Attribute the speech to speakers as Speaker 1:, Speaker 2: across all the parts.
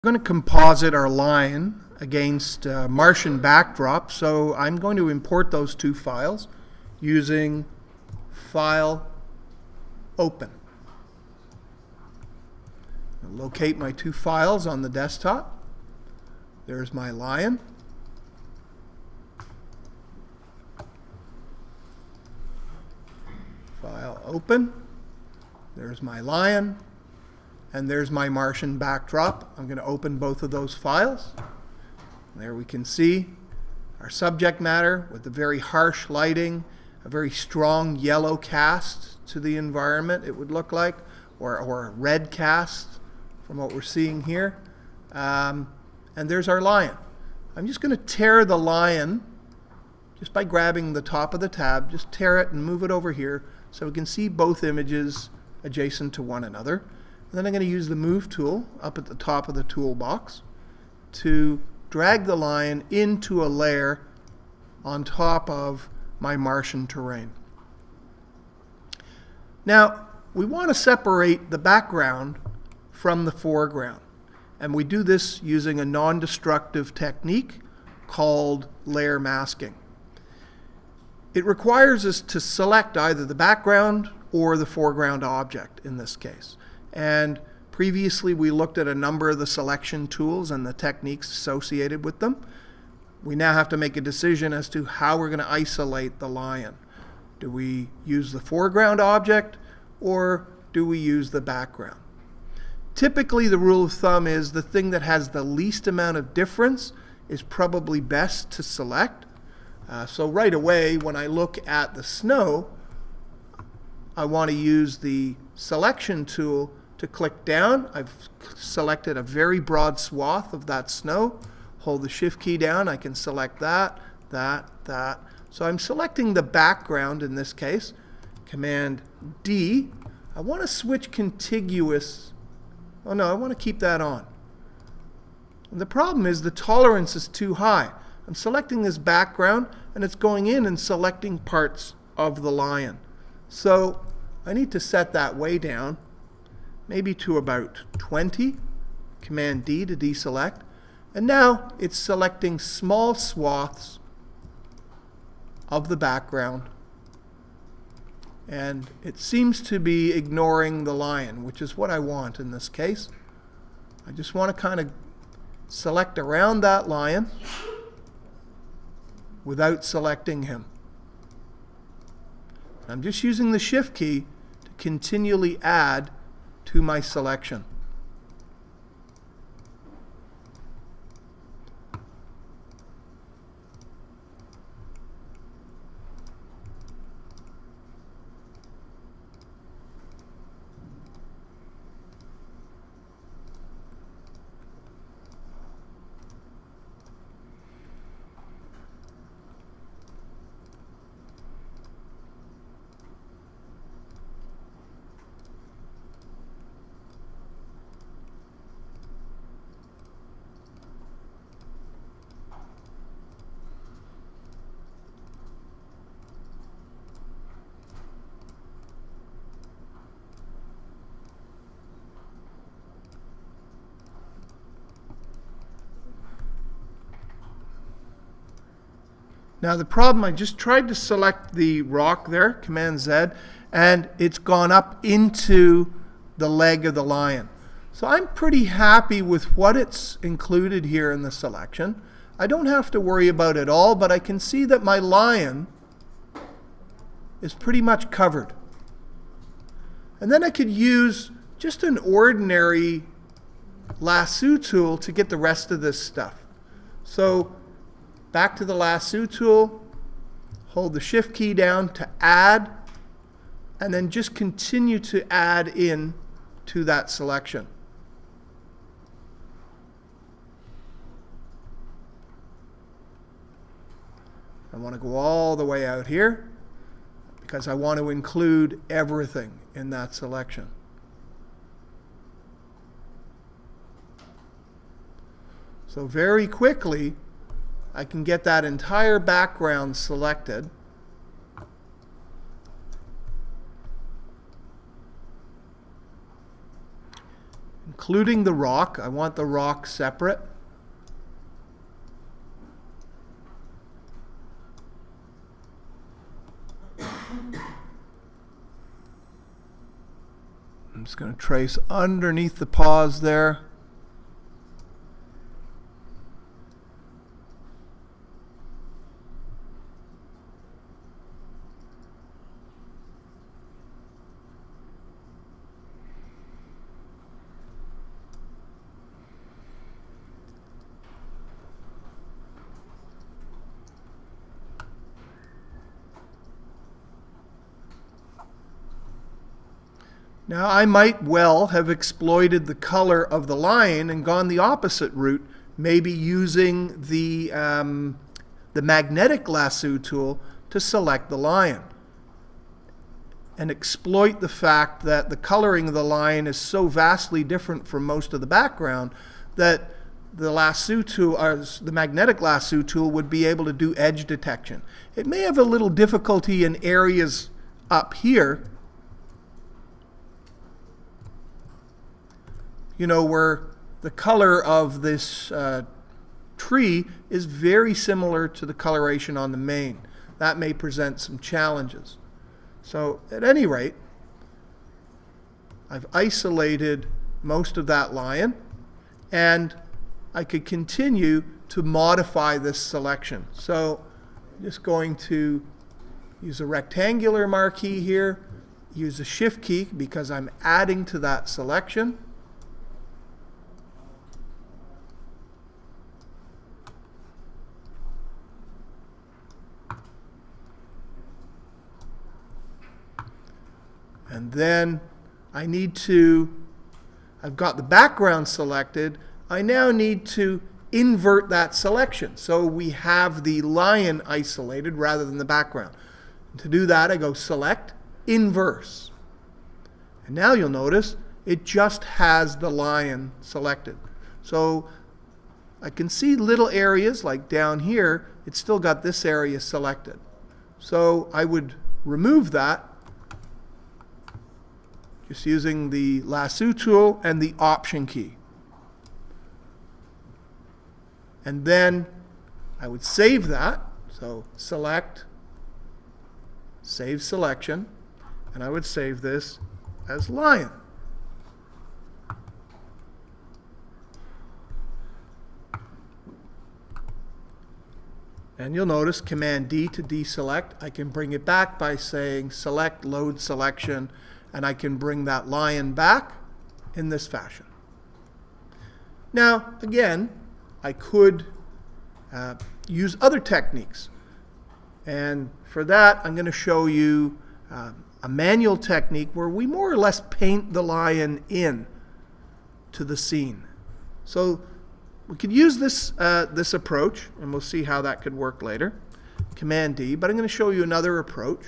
Speaker 1: We're going to composite our line against Martian backdrop, so I'm going to import those two files using File, Open. I'll locate my two files on the desktop. There's my lion. File, Open. There's my lion. And there's my Martian backdrop. I'm going to open both of those files. There we can see our subject matter with the very harsh lighting, a very strong yellow cast to the environment, it would look like, or a red cast from what we're seeing here. And there's our lion. I'm just going to tear the lion just by grabbing the top of the tab, just tear it and move it over here so we can see both images adjacent to one another. And then I'm going to use the Move tool up at the top of the toolbox to drag the lion into a layer on top of my Martian terrain. Now, we want to separate the background from the foreground. And we do this using a non-destructive technique called layer masking. It requires us to select either the background or the foreground object in this case. And previously we looked at a number of the selection tools and the techniques associated with them. We now have to make a decision as to how we're going to isolate the lion. Do we use the foreground object or do we use the background? Typically the rule of thumb is the thing that has the least amount of difference is probably best to select. So right away when I look at the snow, I want to use the selection tool to click down. I've selected a very broad swath of that snow. Hold the Shift key down. I can select that. So I'm selecting the background in this case. Command D. I want to switch contiguous. Oh no, I want to keep that on. And the problem is the tolerance is too high. I'm selecting this background and it's going in and selecting parts of the lion. So I need to set that way down, maybe to about 20. Command D to deselect. And now it's selecting small swaths of the background. And it seems to be ignoring the lion, which is what I want in this case. I just want to kind of select around that lion without selecting him. I'm just using the Shift key to continually add to my selection. Now the problem, I just tried to select the rock there, Command Z, and it's gone up into the leg of the lion. So I'm pretty happy with what it's included here in the selection. I don't have to worry about it all, but I can see that my lion is pretty much covered. And then I could use just an ordinary lasso tool to get the rest of this stuff. So back to the lasso tool, hold the Shift key down to add, and then just continue to add in to that selection. I want to go all the way out here because I want to include everything in that selection. So very quickly, I can get that entire background selected. And including the rock. I want the rock separate. I'm just going to trace underneath the pause there. Now, I might well have exploited the color of the lion and gone the opposite route, maybe using the magnetic lasso tool to select the lion and exploit the fact that the coloring of the lion is so vastly different from most of the background that the lasso tool, or the magnetic lasso tool, would be able to do edge detection. It may have a little difficulty in areas up here, where the color of this tree is very similar to the coloration on the mane. That may present some challenges. So at any rate, I've isolated most of that lion, and I could continue to modify this selection. So I'm just going to use a rectangular marquee here, use a shift key because I'm adding to that selection. And then I've got the background selected. I now need to invert that selection. So we have the lion isolated rather than the background. And to do that, I go Select, Inverse. And now you'll notice it just has the lion selected. So I can see little areas like down here, it's still got this area selected. So I would remove that just using the lasso tool and the Option key. And then I would save that. So Select, Save Selection, and I would save this as lion. And you'll notice Command D to deselect. I can bring it back by saying Select, Load Selection, and I can bring that lion back in this fashion. Now, again, I could use other techniques. And for that, I'm going to show you a manual technique where we more or less paint the lion in to the scene. So we could use this, this approach, and we'll see how that could work later. Command D, but I'm going to show you another approach,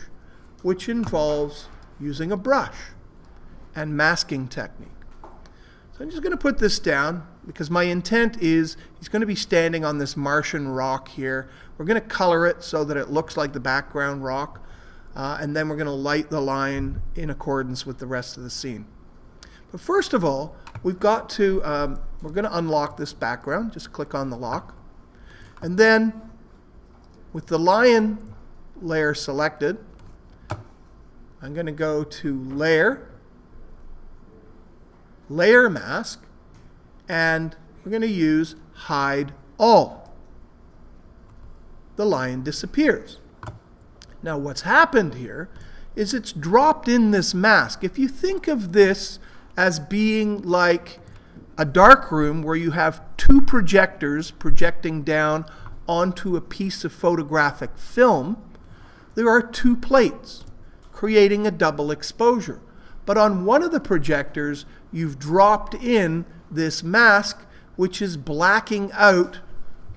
Speaker 1: which involves using a brush and masking technique. So I'm just going to put this down because my intent is he's going to be standing on this Martian rock here. We're going to color it so that it looks like the background rock, and then we're going to light the line in accordance with the rest of the scene. But first of all, we've got to, we're going to unlock this background. Just click on the lock. And then with the lion layer selected, I'm going to go to Layer, Layer Mask, and we're going to use Hide All. The lion disappears. Now what's happened here is it's dropped in this mask. If you think of this as being like a dark room where you have two projectors projecting down onto a piece of photographic film, there are two plates, creating a double exposure. But on one of the projectors, you've dropped in this mask, which is blacking out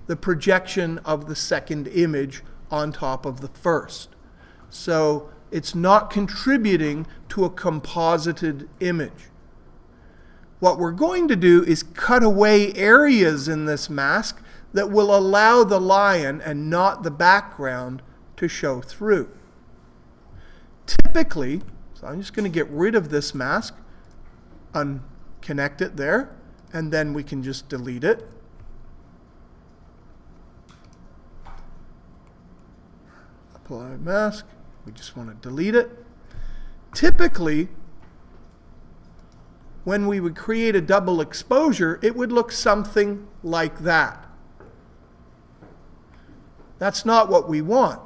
Speaker 1: the projection of the second image on top of the first. So it's not contributing to a composited image. What we're going to do is cut away areas in this mask that will allow the lion and not the background to show through. Typically, so I'm just going to get rid of this mask, connect it there, and then we can just delete it. Apply mask. We just want to delete it. Typically, when we would create a double exposure, it would look something like that. That's not what we want.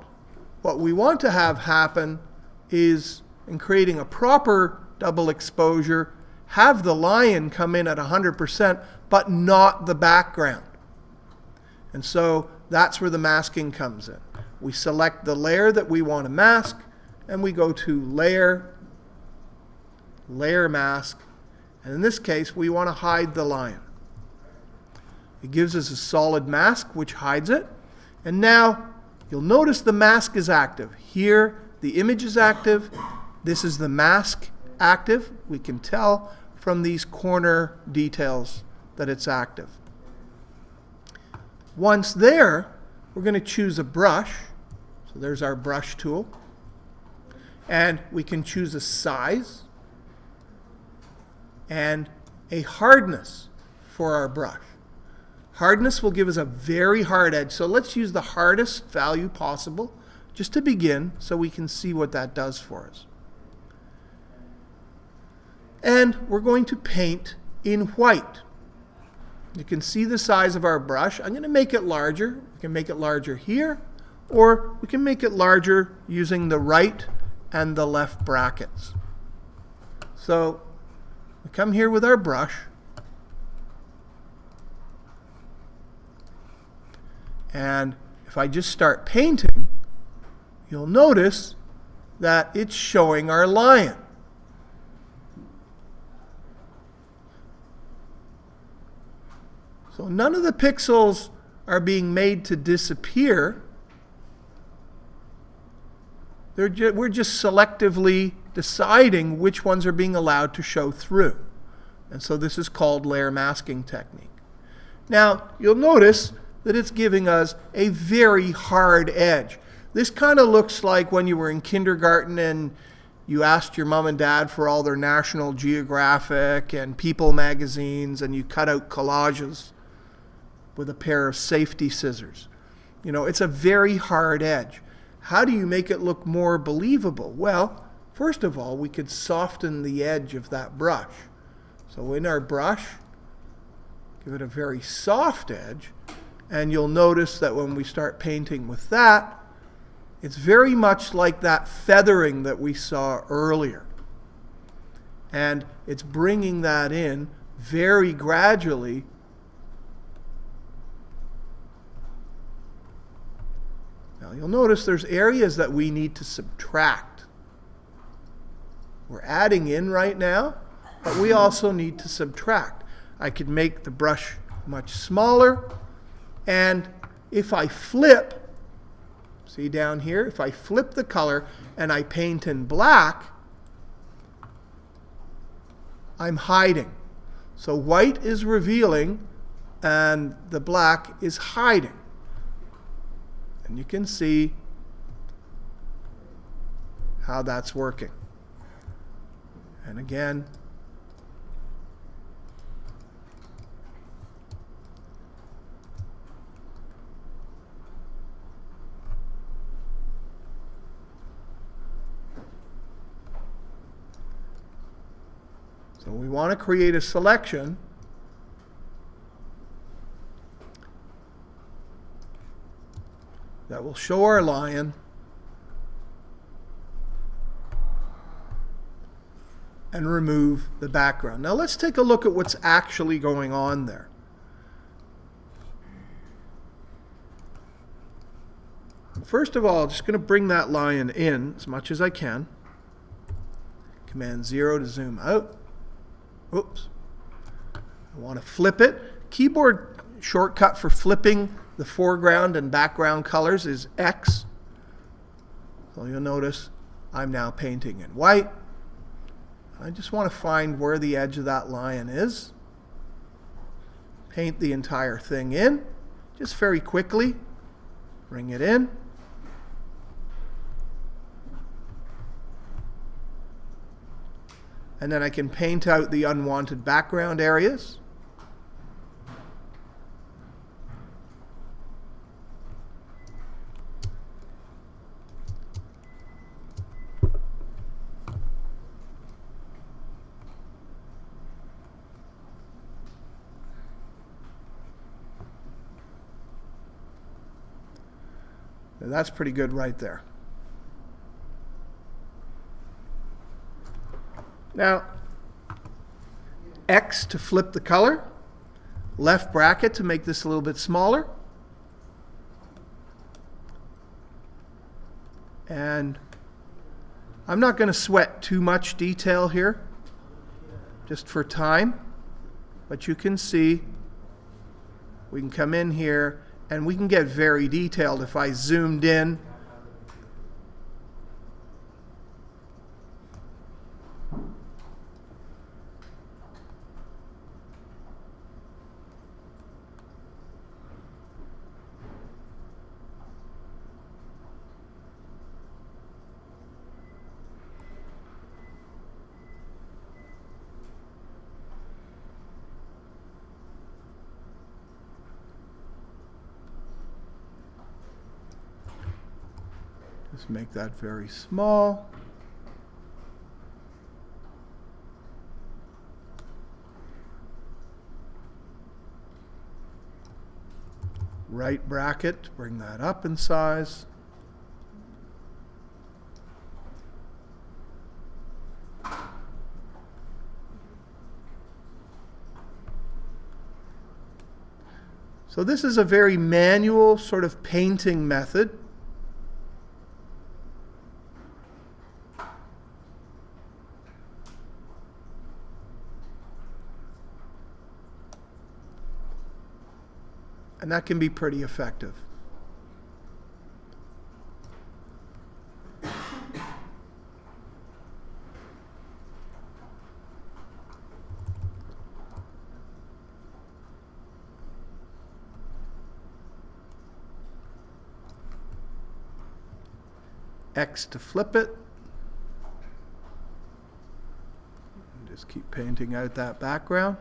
Speaker 1: What we want to have happen is, in creating a proper double exposure, have the lion come in at 100%, but not the background. And so that's where the masking comes in. We select the layer that we want to mask, and we go to Layer, Layer Mask, and in this case, we want to hide the lion. It gives us a solid mask, which hides it. And now, you'll notice the mask is active. Here, the image is active. This is the mask active. We can tell from these corner details that it's active. Once there, we're going to choose a brush. So there's our brush tool. And we can choose a size and a hardness for our brush. Hardness will give us a very hard edge. So let's use the hardest value possible just to begin so we can see what that does for us. And we're going to paint in white. You can see the size of our brush. I'm going to make it larger. We can make it larger here, or we can make it larger using the right and the left brackets. So we come here with our brush, and if I just start painting, you'll notice that it's showing our lion. So none of the pixels are being made to disappear. We're just selectively deciding which ones are being allowed to show through. And so this is called layer masking technique. Now, you'll notice that it's giving us a very hard edge. This kind of looks like when you were in kindergarten and you asked your mom and dad for all their National Geographic and People magazines, and you cut out collages with a pair of safety scissors. You know, it's a very hard edge. How do you make it look more believable? Well, first of all, we could soften the edge of that brush. So in our brush, give it a very soft edge, and you'll notice that when we start painting with that, it's very much like that feathering that we saw earlier. And it's bringing that in very gradually. Now you'll notice there's areas that we need to subtract. We're adding in right now, but we also need to subtract. I could make the brush much smaller, and if I flip, see down here, if I flip the color and I paint in black, I'm hiding. So white is revealing and the black is hiding. And you can see how that's working. And again, so we want to create a selection that will show our lion and remove the background. Now let's take a look at what's actually going on there. First of all, I'm just going to bring that lion in as much as I can. Command 0 to zoom out. Oops. I want to flip it. Keyboard shortcut for flipping the foreground and background colors is X. So you'll notice I'm now painting in white. I just want to find where the edge of that lion is. Paint the entire thing in, just very quickly. Bring it in. And then I can paint out the unwanted background areas. And that's pretty good right there. Now, X to flip the color, left bracket to make this a little bit smaller, and I'm not going to sweat too much detail here, just for time, but you can see we can come in here and we can get very detailed. If I zoomed in, just make that very small. Right bracket, bring that up in size. So this is a very manual sort of painting method. And that can be pretty effective. X to flip it. And just keep painting out that background.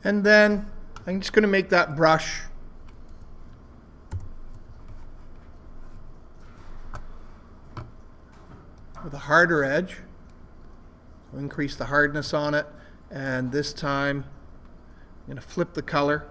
Speaker 1: And then I'm just going to make that brush with a harder edge. So increase the hardness on it. And this time I'm going to flip the color.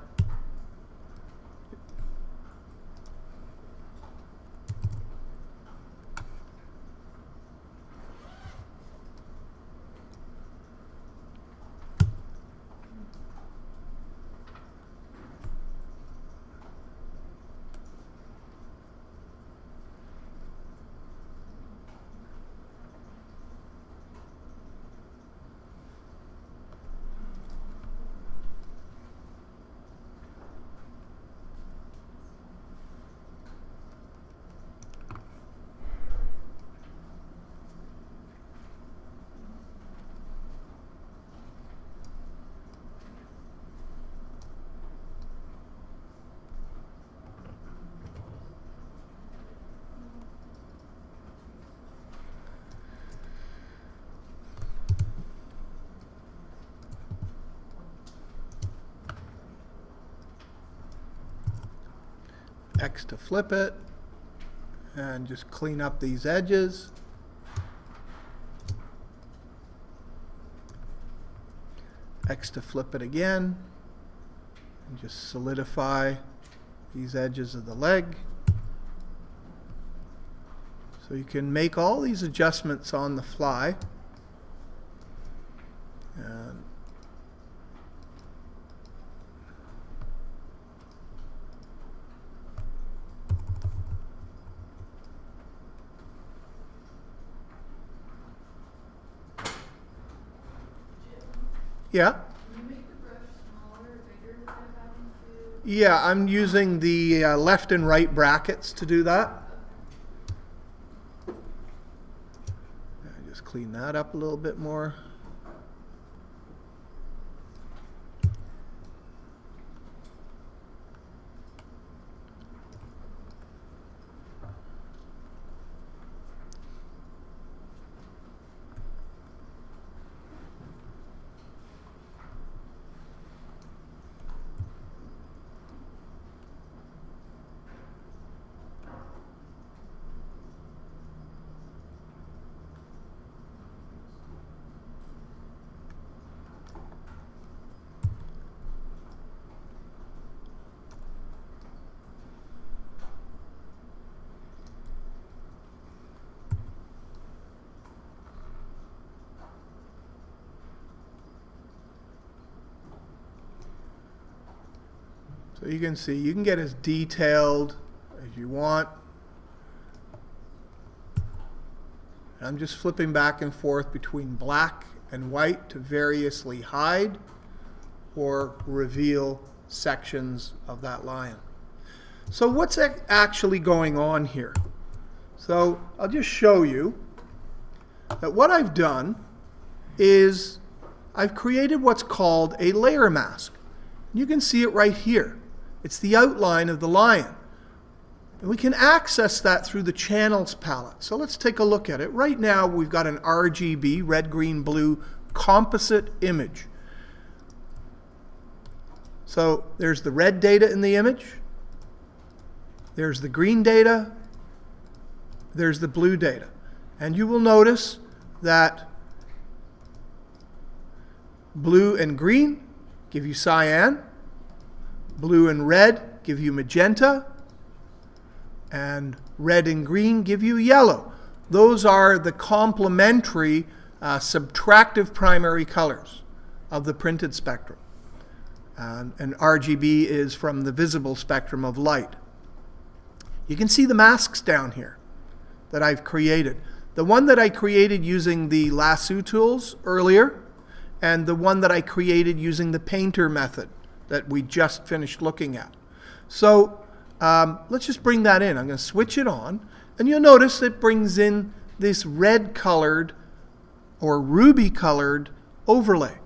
Speaker 1: X to flip it, and just clean up these edges. X to flip it again, and just solidify these edges of the leg. So you can make all these adjustments on the fly. And Yeah?
Speaker 2: Can you make the brush smaller or bigger instead of having to?
Speaker 1: Yeah, I'm using the left and right brackets to do that. Just clean that up a little bit more. So you can see, you can get as detailed as you want. I'm just flipping back and forth between black and white to variously hide or reveal sections of that lion. So what's actually going on here? So I'll just show you that what I've done is I've created what's called a layer mask. You can see it right here. It's the outline of the lion. And we can access that through the channels palette. So let's take a look at it. Right now we've got an RGB, red, green, blue, composite image. So there's the red data in the image. There's the green data. There's the blue data. And you will notice that blue and green give you cyan. Blue and red give you magenta, and red and green give you yellow. Those are the complementary subtractive primary colors of the printed spectrum. And RGB is from the visible spectrum of light. You can see the masks down here that I've created. The one that I created using the lasso tools earlier, and the one that I created using the painter method that we just finished looking at. So let's just bring that in. I'm going to switch it on, and you'll notice it brings in this red colored or ruby colored overlay.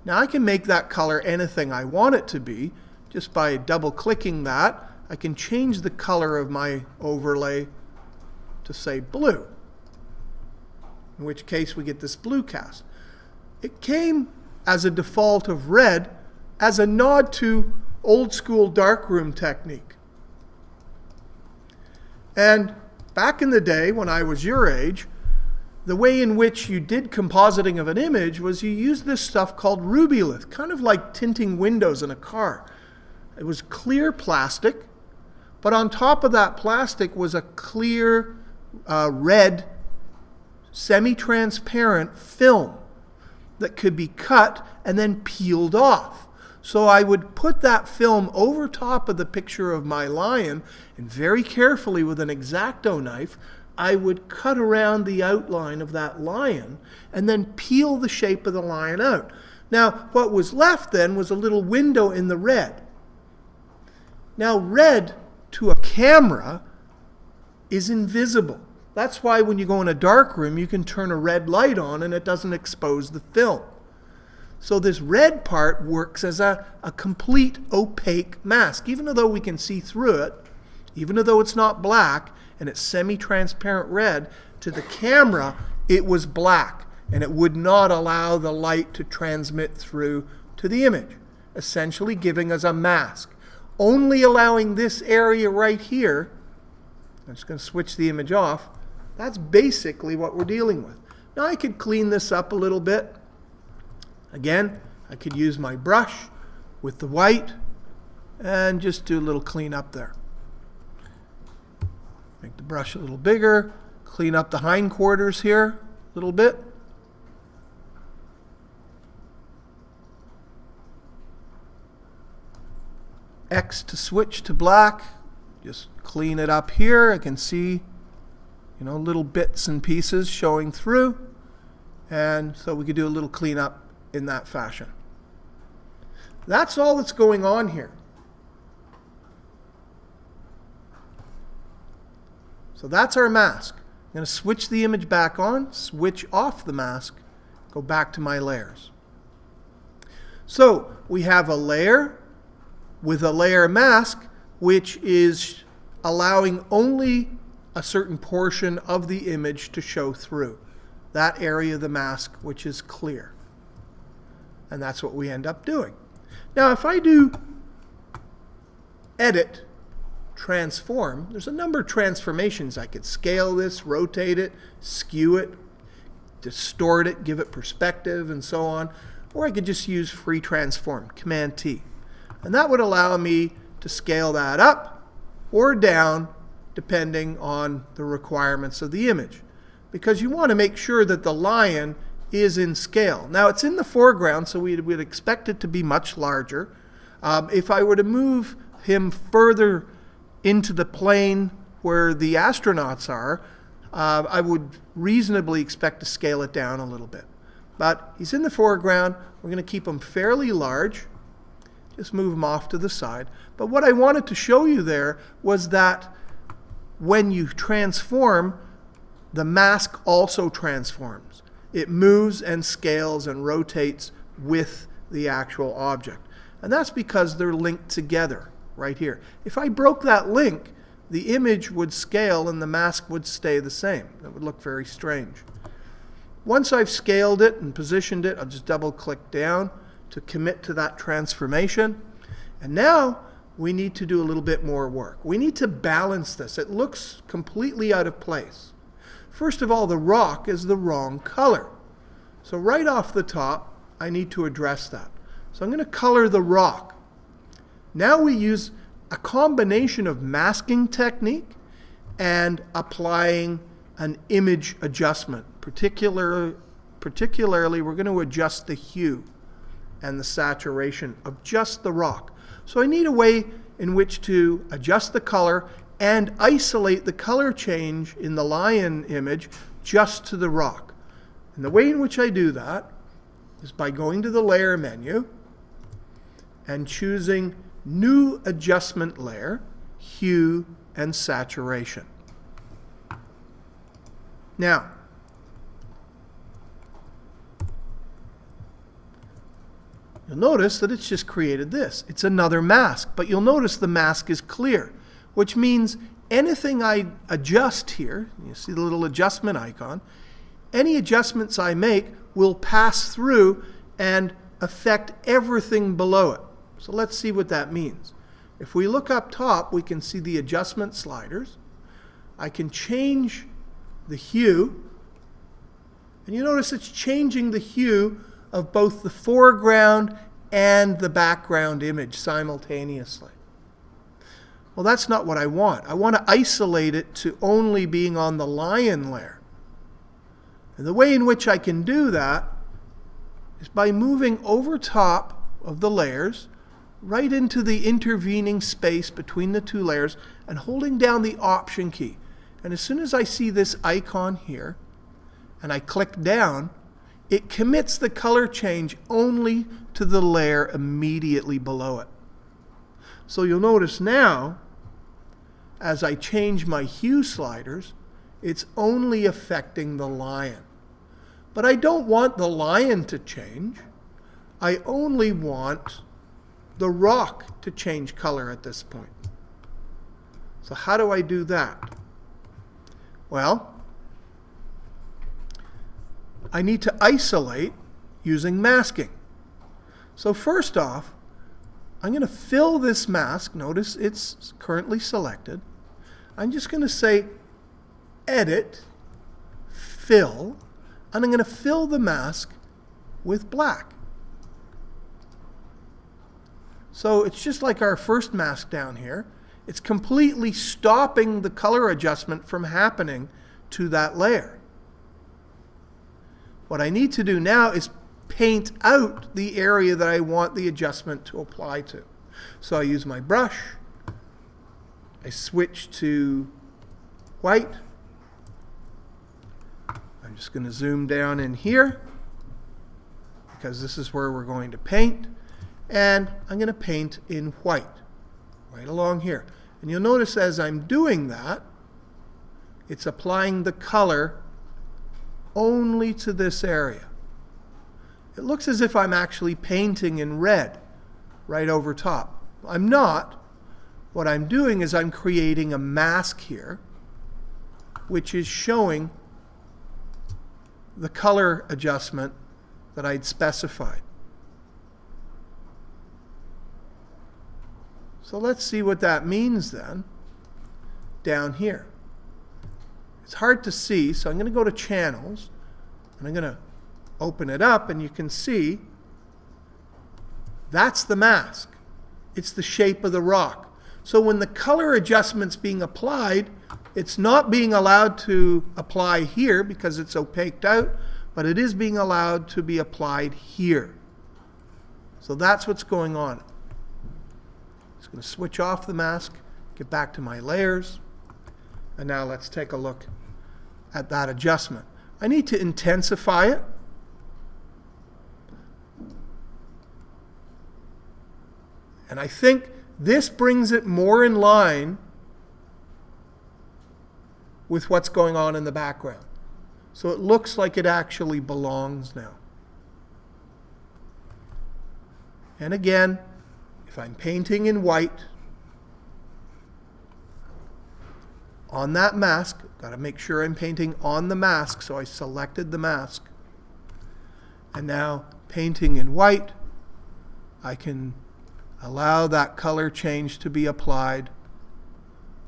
Speaker 1: Now I can make that color anything I want it to be. Just by double clicking that, I can change the color of my overlay to say blue, in which case we get this blue cast. It came as a default of red as a nod to old school darkroom technique. And back in the day when I was your age, the way in which you did compositing of an image was you used this stuff called rubylith, kind of like tinting windows in a car. It was clear plastic, but on top of that plastic was a clear red semi-transparent film that could be cut and then peeled off. So I would put that film over top of the picture of my lion, and very carefully with an X-Acto knife, I would cut around the outline of that lion and then peel the shape of the lion out. Now, what was left then was a little window in the red. Now, red to a camera is invisible. That's why when you go in a dark room, you can turn a red light on and it doesn't expose the film. So this red part works as a complete opaque mask. Even though we can see through it, even though it's not black and it's semi-transparent red, to the camera it was black and it would not allow the light to transmit through to the image, essentially giving us a mask. Only allowing this area right here, I'm just going to switch the image off, that's basically what we're dealing with. Now I could clean this up a little bit. Again, I could use my brush with the white and just do a little cleanup there. Make the brush a little bigger, clean up the hindquarters here a little bit. X to switch to black, just clean it up here. I can see, little bits and pieces showing through. And so we could do a little cleanup in that fashion. That's all that's going on here. So that's our mask. I'm going to switch the image back on, switch off the mask, go back to my layers. So we have a layer with a layer mask, which is allowing only a certain portion of the image to show through. That area of the mask which is clear. And that's what we end up doing. Now if I do edit, transform, there's a number of transformations. I could scale this, rotate it, skew it, distort it, give it perspective, and so on. Or I could just use free transform, Command T. And that would allow me to scale that up or down depending on the requirements of the image. Because you want to make sure that the lion is in scale. Now it's in the foreground, so we would expect it to be much larger. If I were to move him further into the plane where the astronauts are, I would reasonably expect to scale it down a little bit. But he's in the foreground. We're going to keep him fairly large. Just move him off to the side. But what I wanted to show you there was that when you transform, the mask also transforms. It moves and scales and rotates with the actual object. And that's because they're linked together right here. If I broke that link, the image would scale and the mask would stay the same. That would look very strange. Once I've scaled it and positioned it, I'll just double click down to commit to that transformation. And now we need to do a little bit more work. We need to balance this. It looks completely out of place. First of all, the rock is the wrong color. So right off the top, I need to address that. So I'm going to color the rock. Now we use a combination of masking technique and applying an image adjustment. Particularly, we're going to adjust the hue and the saturation of just the rock. So I need a way in which to adjust the color and isolate the color change in the lion image just to the rock. And the way in which I do that is by going to the Layer menu and choosing New Adjustment Layer, Hue and Saturation. Now, you'll notice that it's just created this. It's another mask, but you'll notice the mask is clear, which means anything I adjust here, you see the little adjustment icon, any adjustments I make will pass through and affect everything below it. So let's see what that means. If we look up top, we can see the adjustment sliders. I can change the hue, and you notice it's changing the hue of both the foreground and the background image simultaneously. Well, that's not what I want. I want to isolate it to only being on the lion layer. And the way in which I can do that is by moving over top of the layers right into the intervening space between the two layers and holding down the Option key. And as soon as I see this icon here and I click down, it commits the color change only to the layer immediately below it. So you'll notice now, as I change my hue sliders, it's only affecting the lion. But I don't want the lion to change. I only want the rock to change color at this point. So how do I do that? Well, I need to isolate using masking. So first off, I'm going to fill this mask. Notice it's currently selected. I'm just going to say Edit, Fill, and I'm going to fill the mask with black. So it's just like our first mask down here. It's completely stopping the color adjustment from happening to that layer. What I need to do now is paint out the area that I want the adjustment to apply to. So I use my brush, I switch to white. I'm just going to zoom down in here because this is where we're going to paint. And I'm going to paint in white, right along here. And you'll notice as I'm doing that, it's applying the color only to this area. It looks as if I'm actually painting in red right over top. I'm not. What I'm doing is I'm creating a mask here, which is showing the color adjustment that I'd specified. So let's see what that means then down here. It's hard to see, so I'm going to go to Channels, and I'm going to open it up, and you can see that's the mask. It's the shape of the rock. So when the color adjustment's being applied, it's not being allowed to apply here because it's opaqued out, but it is being allowed to be applied here. So that's what's going on. I'm going to switch off the mask, get back to my layers, and now let's take a look at that adjustment. I need to intensify it. And I think this brings it more in line with what's going on in the background. So it looks like it actually belongs now. And again, if I'm painting in white on that mask, got to make sure I'm painting on the mask, so I selected the mask. And now painting in white, I can allow that color change to be applied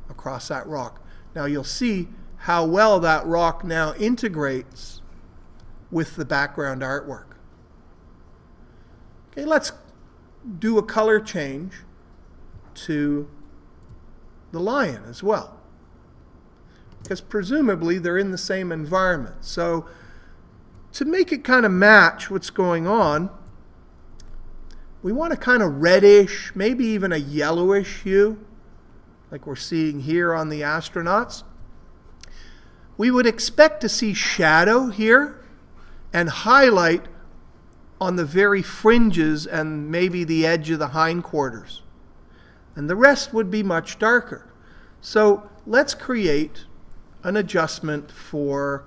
Speaker 1: across that rock. Now you'll see how well that rock now integrates with the background artwork. Okay, let's do a color change to the lion as well, because presumably they're in the same environment. So to make it kind of match what's going on, we want a kind of reddish, maybe even a yellowish hue, like we're seeing here on the astronauts. We would expect to see shadow here and highlight on the very fringes and maybe the edge of the hindquarters. And the rest would be much darker. So let's create an adjustment for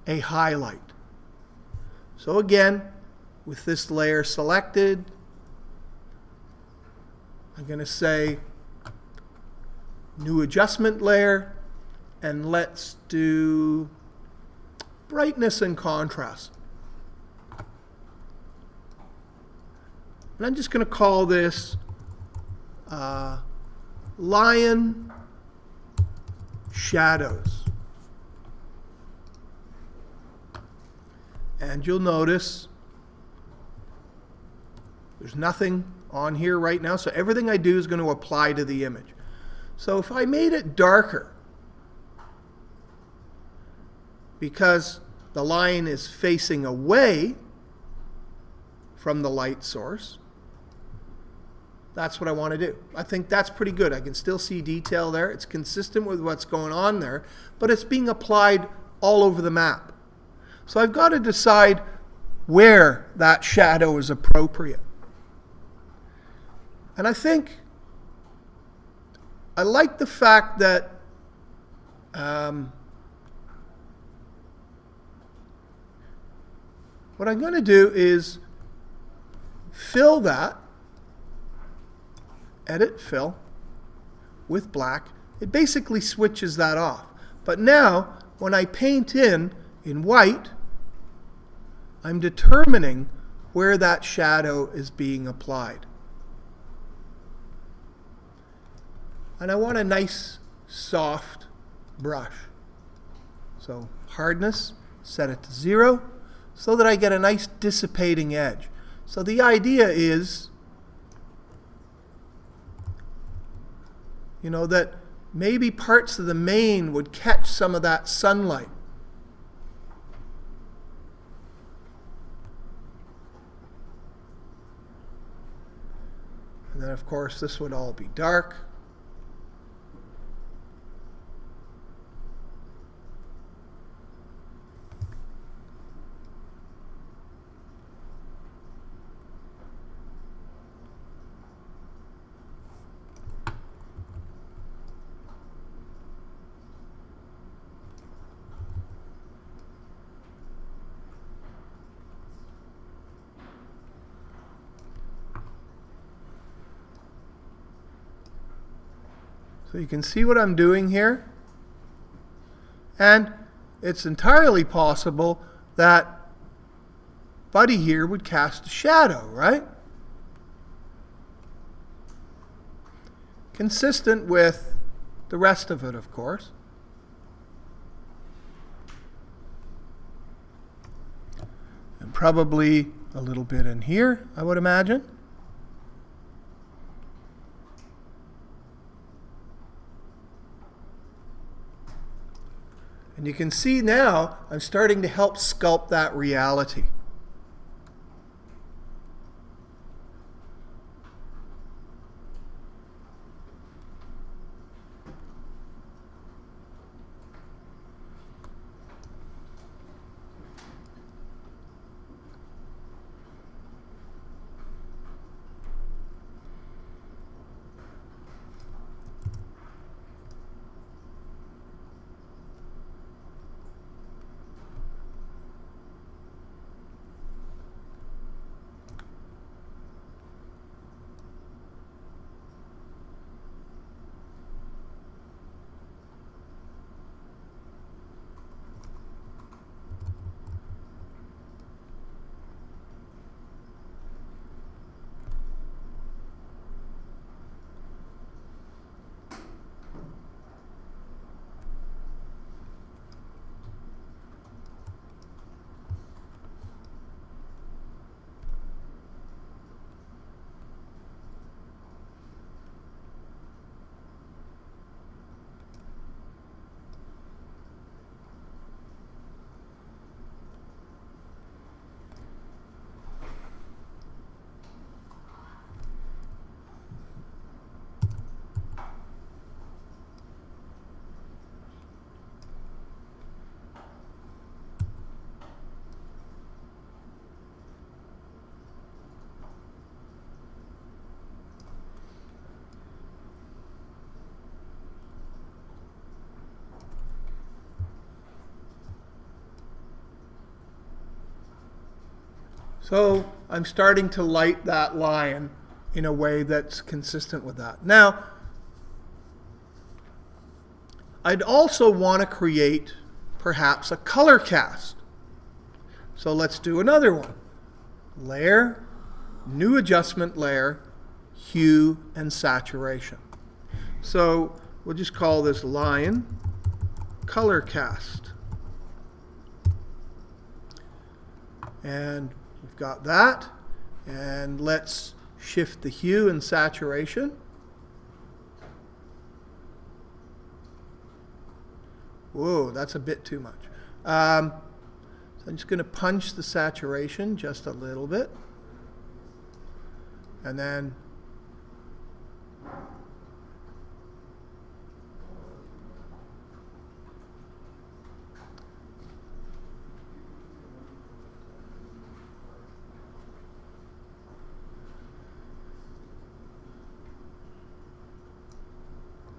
Speaker 1: a highlight. So again, with this layer selected, I'm going to say New Adjustment Layer, and let's do Brightness and Contrast. And I'm just going to call this Lion Shadows. And you'll notice there's nothing on here right now, so everything I do is going to apply to the image. So if I made it darker, because the lion is facing away from the light source, that's what I want to do. I think that's pretty good. I can still see detail there. It's consistent with what's going on there, but it's being applied all over the map. So I've got to decide where that shadow is appropriate. And I think I like the fact that what I'm going to do is fill that, edit fill with black. It basically switches that off. But now when I paint in white, I'm determining where that shadow is being applied. And I want a nice soft brush. So hardness, set it to 0 so that I get a nice dissipating edge. So the idea is, that maybe parts of the mane would catch some of that sunlight. And then of course this would all be dark. So you can see what I'm doing here. And it's entirely possible that Buddy here would cast a shadow, right? Consistent with the rest of it, of course. And probably a little bit in here, I would imagine. And you can see now I'm starting to help sculpt that reality. So I'm starting to light that lion in a way that's consistent with that. Now, I'd also want to create perhaps a color cast. So let's do another one. Layer, new adjustment layer, hue and saturation. So we'll just call this lion color cast. And we've got that. And let's shift the hue and saturation. Whoa, that's a bit too much. So I'm just going to punch the saturation just a little bit. And then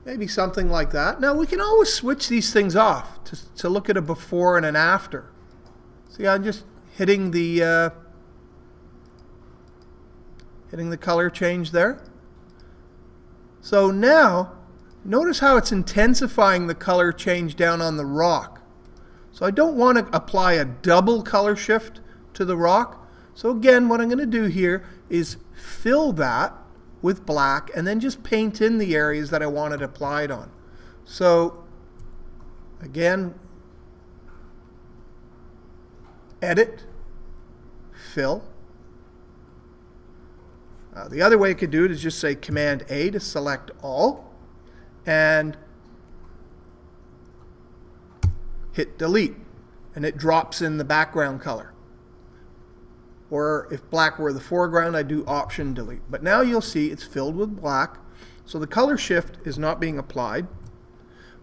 Speaker 1: maybe something like that. Now we can always switch these things off to look at a before and an after. See, I'm just hitting the color change there. So now, notice how it's intensifying the color change down on the rock. So I don't want to apply a double color shift to the rock. So again, what I'm going to do here is fill that with black and then just paint in the areas that I want it applied on. So again, edit, fill. The other way I could do it is just say Command A to select all and hit delete, and it drops in the background color. Or if black were the foreground, I do Option delete. But now you'll see it's filled with black, so the color shift is not being applied.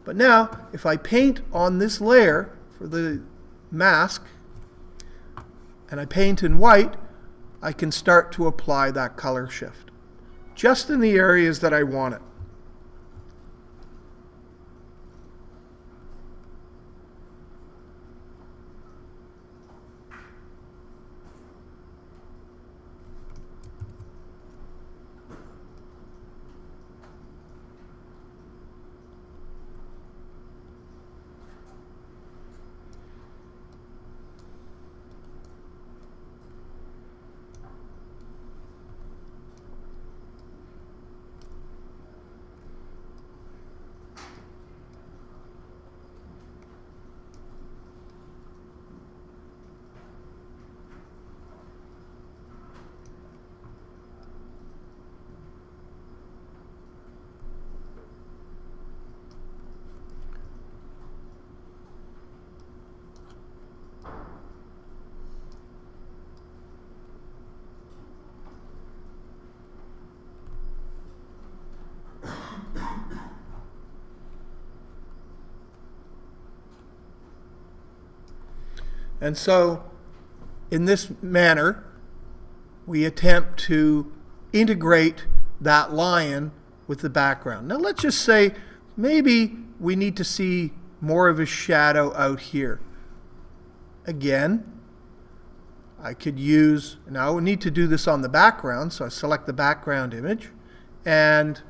Speaker 1: But now, if I paint on this layer for the mask, and I paint in white, I can start to apply that color shift, just in the areas that I want it. And so in this manner, we attempt to integrate that lion with the background. Now let's just say maybe we need to see more of his shadow out here. Again, I could use, now I would need to do this on the background, so I select the background image, and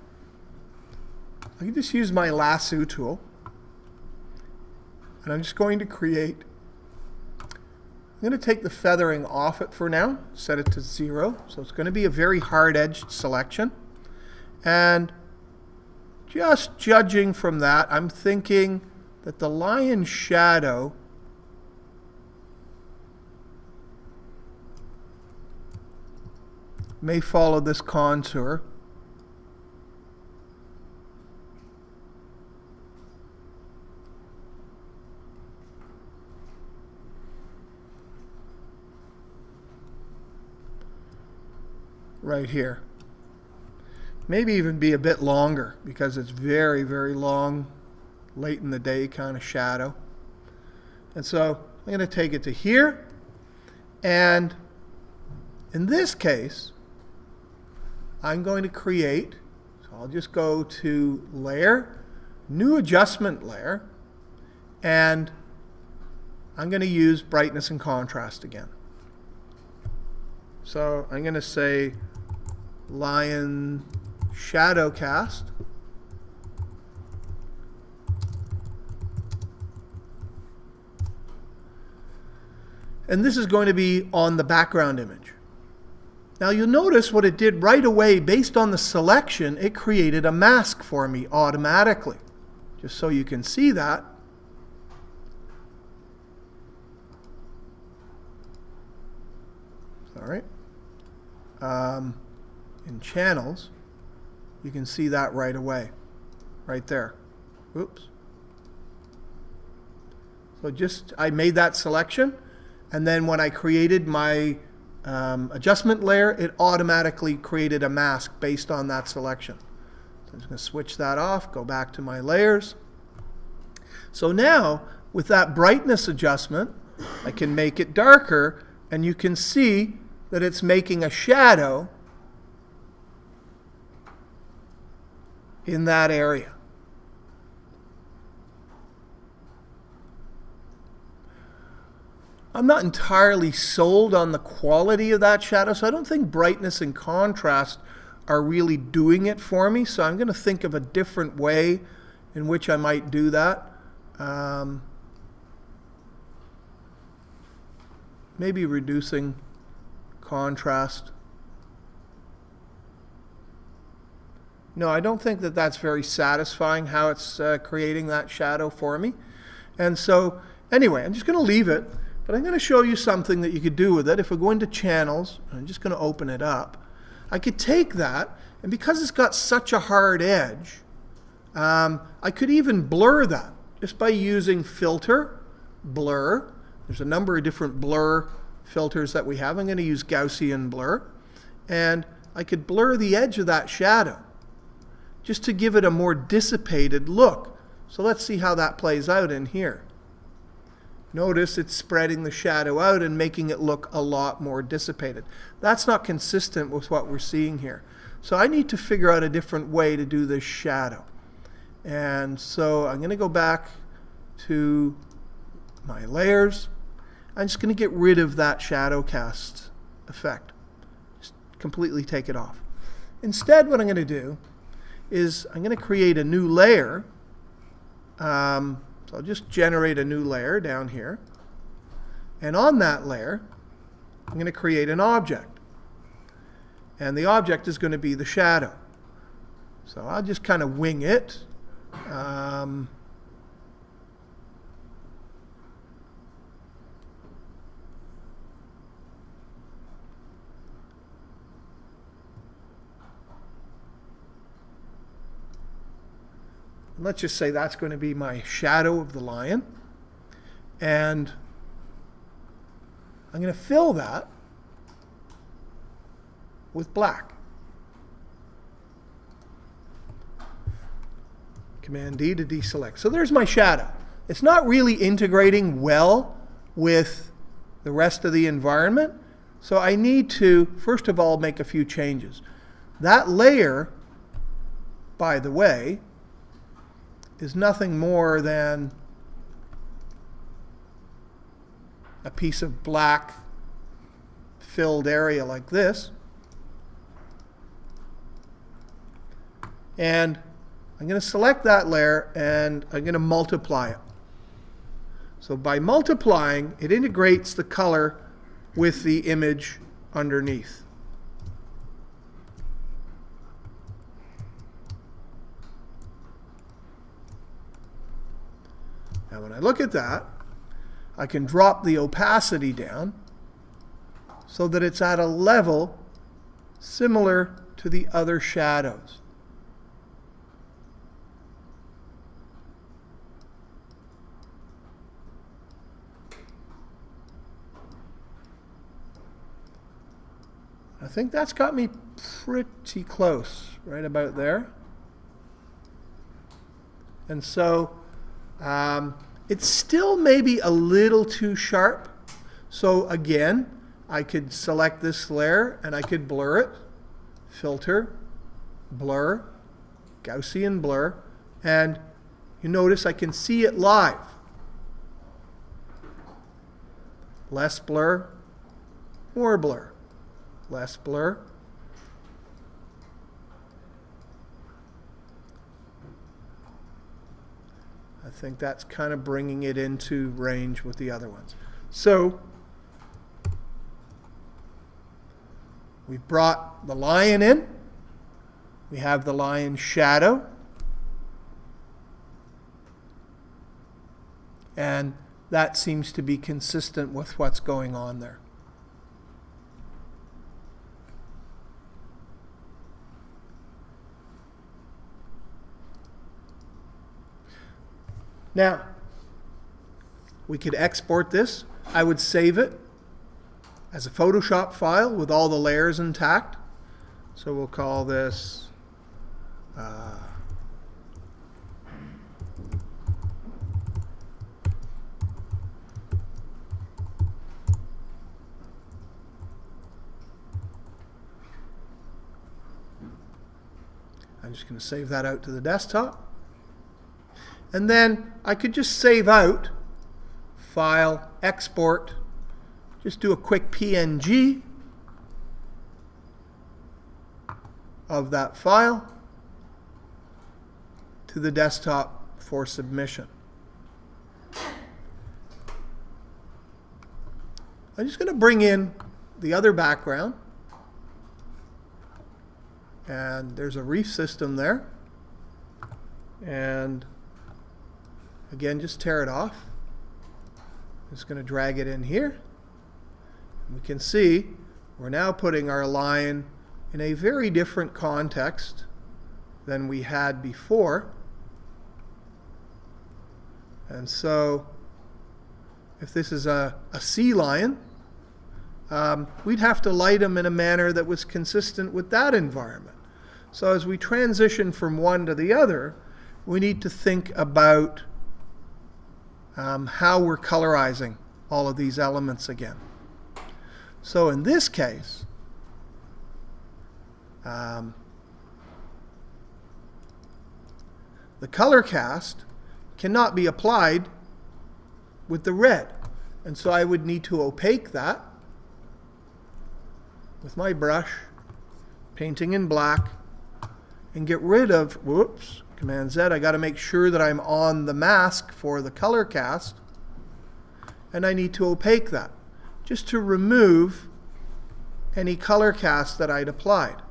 Speaker 1: I can just use my lasso tool, and I'm just going to create, I'm going to take the feathering off it for now, set it to 0, so it's going to be a very hard-edged selection. And just judging from that, I'm thinking that the lion's shadow may follow this contour. Right here. Maybe even be a bit longer because it's very, very long, late in the day kind of shadow. And so I'm going to take it to here. And in this case, I'm going to create, so I'll just go to Layer, New Adjustment Layer, and I'm going to use Brightness and Contrast again. So I'm going to say Lion Shadow Cast. And this is going to be on the background image. Now you'll notice what it did right away, based on the selection, it created a mask for me automatically. Just so you can see that. All right. In channels, you can see that right away, right there. Oops. So just, I made that selection, and then when I created my adjustment layer, it automatically created a mask based on that selection. So I'm just going to switch that off, go back to my layers. So now, with that brightness adjustment, I can make it darker, and you can see that it's making a shadow in that area. I'm not entirely sold on the quality of that shadow, so I don't think brightness and contrast are really doing it for me. So I'm going to think of a different way in which I might do that. Maybe reducing contrast. No, I don't think that that's very satisfying how it's creating that shadow for me. And so anyway, I'm just going to leave it. But I'm going to show you something that you could do with it. If we go into channels, I'm just going to open it up. I could take that, and because it's got such a hard edge, I could even blur that just by using filter, blur. There's a number of different blur filters that we have. I'm going to use Gaussian blur. And I could blur the edge of that shadow just to give it a more dissipated look. So let's see how that plays out in here. Notice it's spreading the shadow out and making it look a lot more dissipated. That's not consistent with what we're seeing here. So I need to figure out a different way to do this shadow. And so I'm going to go back to my layers. I'm just going to get rid of that shadow cast effect. Just completely take it off. Instead, what I'm going to do is I'm going to create a new layer. So I'll just generate a new layer down here. And on that layer, I'm going to create an object. And the object is going to be the shadow. So I'll just kind of wing it. Let's just say that's going to be my shadow of the lion. And I'm going to fill that with black. Command D to deselect. So there's my shadow. It's not really integrating well with the rest of the environment. So I need to, first of all, make a few changes. That layer, by the way, is nothing more than a piece of black filled area like this. And I'm going to select that layer and I'm going to multiply it. So by multiplying, it integrates the color with the image underneath. Now when I look at that, I can drop the opacity down so that it's at a level similar to the other shadows. I think that's got me pretty close, right about there. And so it's still maybe a little too sharp. So again, I could select this layer and I could blur it, filter, blur, Gaussian blur, and you notice I can see it live. Less blur, more blur. Less blur. I think that's kind of bringing it into range with the other ones. So we've brought the lion in. We have the lion shadow. And that seems to be consistent with what's going on there. Now, we could export this. I would save it as a Photoshop file with all the layers intact. So we'll call this I'm just going to save that out to the desktop. And then I could just save out, File, Export, just do a quick PNG of that file to the desktop for submission. I'm just going to bring in the other background. And there's a reef system there. And again, just tear it off. I'm just going to drag it in here. We can see we're now putting our lion in a very different context than we had before. And so if this is a sea lion, we'd have to light him in a manner that was consistent with that environment. So as we transition from one to the other, we need to think about how we're colorizing all of these elements again. So in this case, the color cast cannot be applied with the red. And so I would need to opaque that with my brush, painting in black, and get rid of, whoops, Command Z, I got to make sure that I'm on the mask for the color cast, and I need to opaque that just to remove any color cast that I'd applied.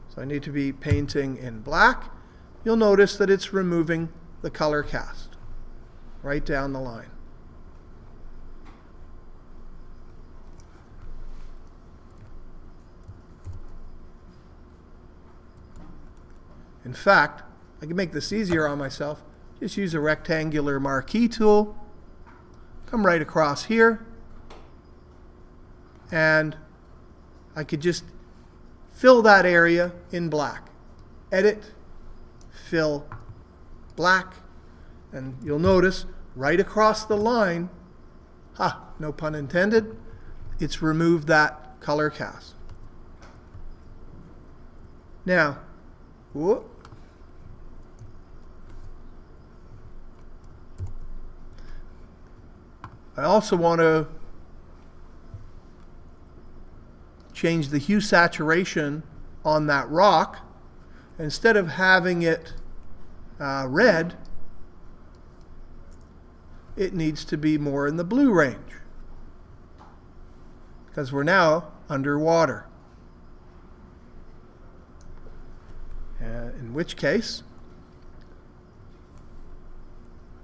Speaker 1: So I need to be painting in black. You'll notice that it's removing the color cast right down the line. In fact, I can make this easier on myself. Just use a rectangular marquee tool. Come right across here. And I could just fill that area in black. Edit, fill, black. And you'll notice right across the line, no pun intended, it's removed that color cast. Now, whoop. I also want to change the hue saturation on that rock. Instead of having it red, it needs to be more in the blue range because we're now underwater. In which case,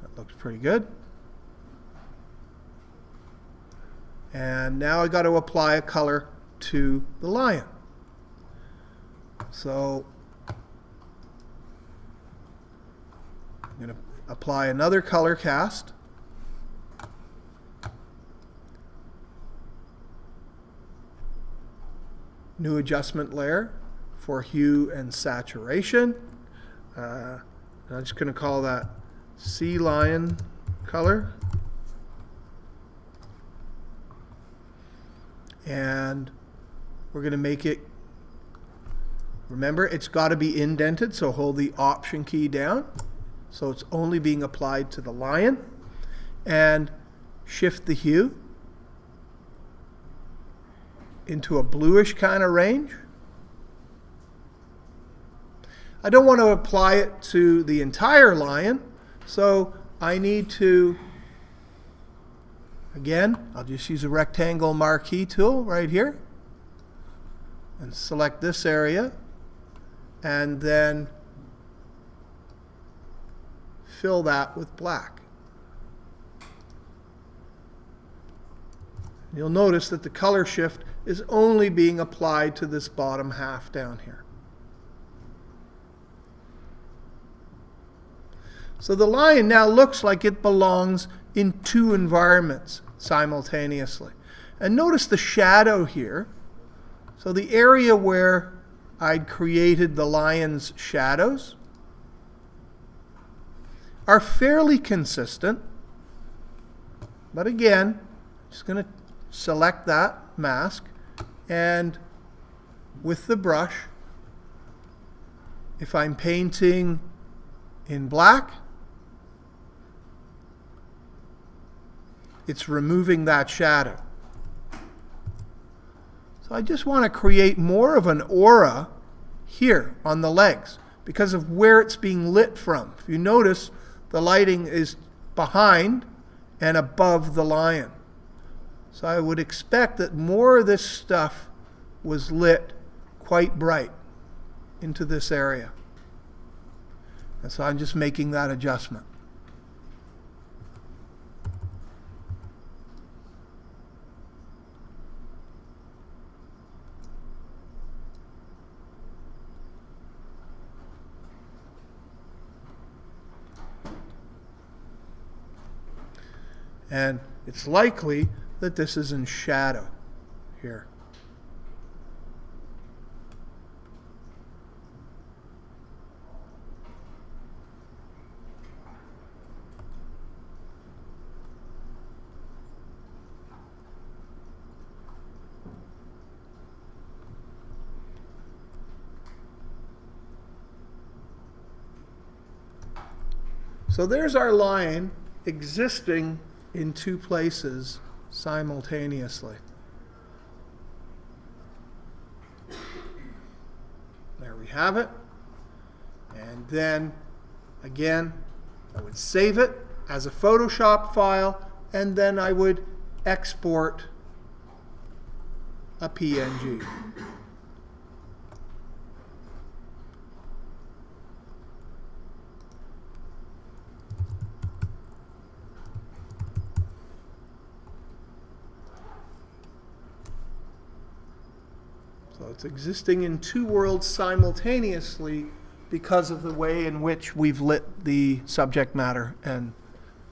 Speaker 1: that looks pretty good. And now I got to apply a color to the lion. So I'm going to apply another color cast. New adjustment layer for hue and saturation. I'm just going to call that sea lion color. And we're going to make it, remember, it's got to be indented, so hold the Option key down. So it's only being applied to the lion. And shift the hue into a bluish kind of range. I don't want to apply it to the entire lion, so I need to, again, I'll just use a rectangle marquee tool right here and select this area and then fill that with black. You'll notice that the color shift is only being applied to this bottom half down here. So the lion now looks like it belongs in two environments simultaneously. And notice the shadow here. So the area where I'd created the lion's shadows are fairly consistent. But again, just going to select that mask, and with the brush, if I'm painting in black, it's removing that shadow. So I just want to create more of an aura here on the legs because of where it's being lit from. If you notice, the lighting is behind and above the lion. So I would expect that more of this stuff was lit quite bright into this area. And so I'm just making that adjustment. And it's likely that this is in shadow here. So there's our lion existing in two places simultaneously. There we have it. And then, again, I would save it as a Photoshop file, and then I would export a PNG. So it's existing in two worlds simultaneously because of the way in which we've lit the subject matter and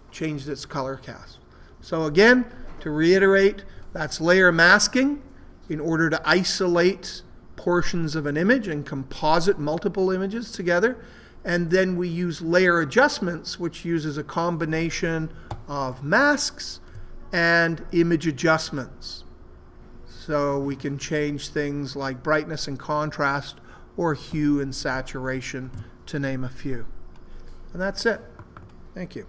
Speaker 1: changed its color cast. So again, to reiterate, that's layer masking in order to isolate portions of an image and composite multiple images together. And then we use layer adjustments, which uses a combination of masks and image adjustments. So we can change things like brightness and contrast or hue and saturation, to name a few. And that's it. Thank you.